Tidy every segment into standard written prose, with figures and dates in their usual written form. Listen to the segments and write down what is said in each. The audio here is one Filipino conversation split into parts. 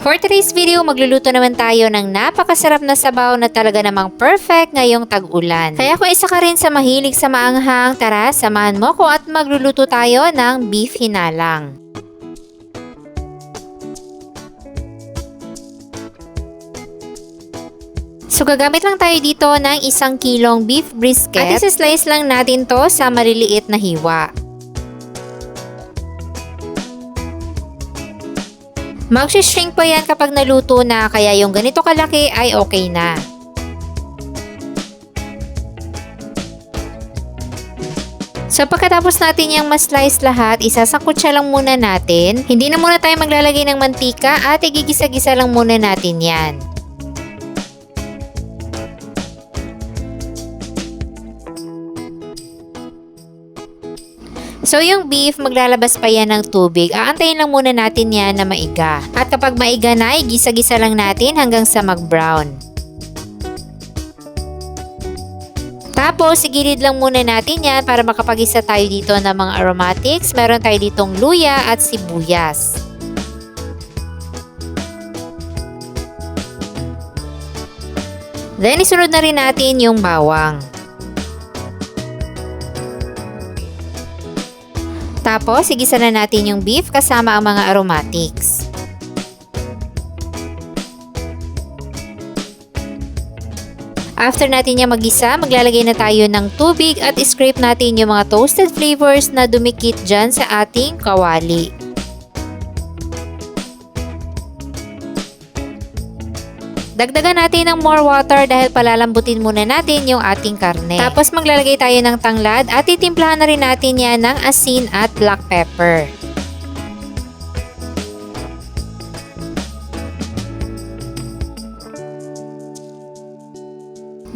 For today's video, magluluto naman tayo ng napakasarap na sabaw na talaga namang perfect ngayong tag-ulan. Kaya kung isa ka rin sa mahilig sa maanghang, tara, samahan mo ko at magluluto tayo ng beef hinalang. So gagamit lang tayo dito ng 1 kilong beef brisket at isa-slice lang natin to sa maliliit na hiwa. Mag-shrink po yan kapag naluto na, kaya yung ganito kalaki ay okay na. So pagkatapos natin yung mas-slice lahat, isasangkot siya lang muna natin. Hindi na muna tayo maglalagay ng mantika at igigisa-gisa lang muna natin yan. So yung beef, maglalabas pa yan ng tubig. Aantayin lang muna natin yan na maiga. At kapag maiga na, igisa-gisa lang natin hanggang sa mag-brown. Tapos, igilid lang muna natin yan para makapag-isa tayo dito ng mga aromatics. Meron tayo ditong luya at sibuyas. Then, isunod na rin natin yung bawang. Tapos, igisa na natin yung beef kasama ang mga aromatics. After natin yung magisa, maglalagay na tayo ng tubig at scrape natin yung mga toasted flavors na dumikit dyan sa ating kawali. Dagdagan natin ng more water dahil palalambutin muna natin yung ating karne. Tapos maglalagay tayo ng tanglad at titimplahan na rin natin yan ng asin at black pepper.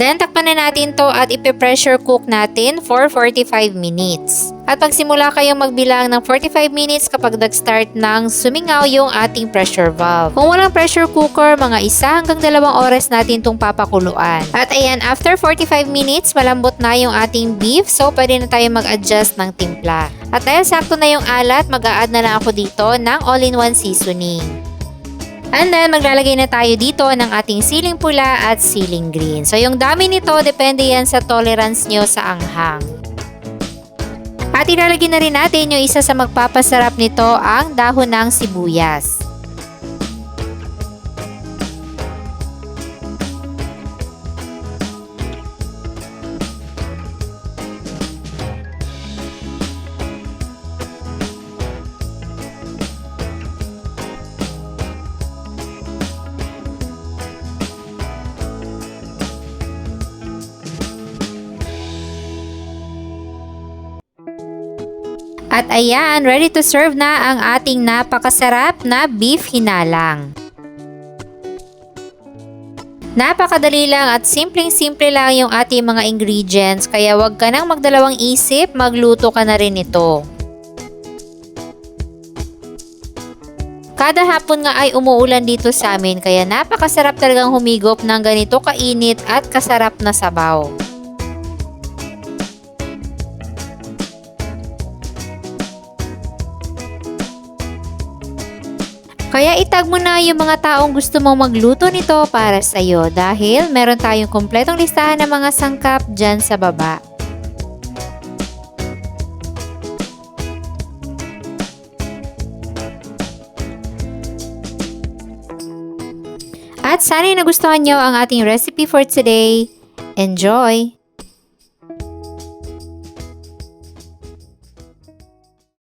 Then, takpan na natin to at ipe-pressure cook natin for 45 minutes. At pagsimula kayong magbilang ng 45 minutes kapag nag-start ng sumingaw yung ating pressure valve. Kung walang pressure cooker, mga 1 hanggang 2 oras natin itong papakuluan. At ayan, after 45 minutes, malambot na yung ating beef, so pwede na tayo mag-adjust ng timpla. At dahil sakto na yung alat, mag-a-add na lang ako dito ng all-in-one seasoning. And then, maglalagay na tayo dito ng ating siling pula at siling green. So, yung dami nito, depende yan sa tolerance nyo sa anghang. At ilalagay na rin natin yung isa sa magpapasarap nito, ang dahon ng sibuyas. At ayan, ready to serve na ang ating napakasarap na beef hinalang. Napakadali lang at simpleng-simple lang yung ating mga ingredients, kaya wag ka nang magdalawang isip, magluto ka na rin ito. Kada hapon nga ay umuulan dito sa amin, kaya napakasarap talagang humigop ng ganito kainit at kasarap na sabaw. Kaya itag mo na yung mga taong gusto mong magluto nito para sa'yo dahil meron tayong kompletong listahan ng mga sangkap dyan sa baba. At sana'y nagustuhan nyo ang ating recipe for today. Enjoy!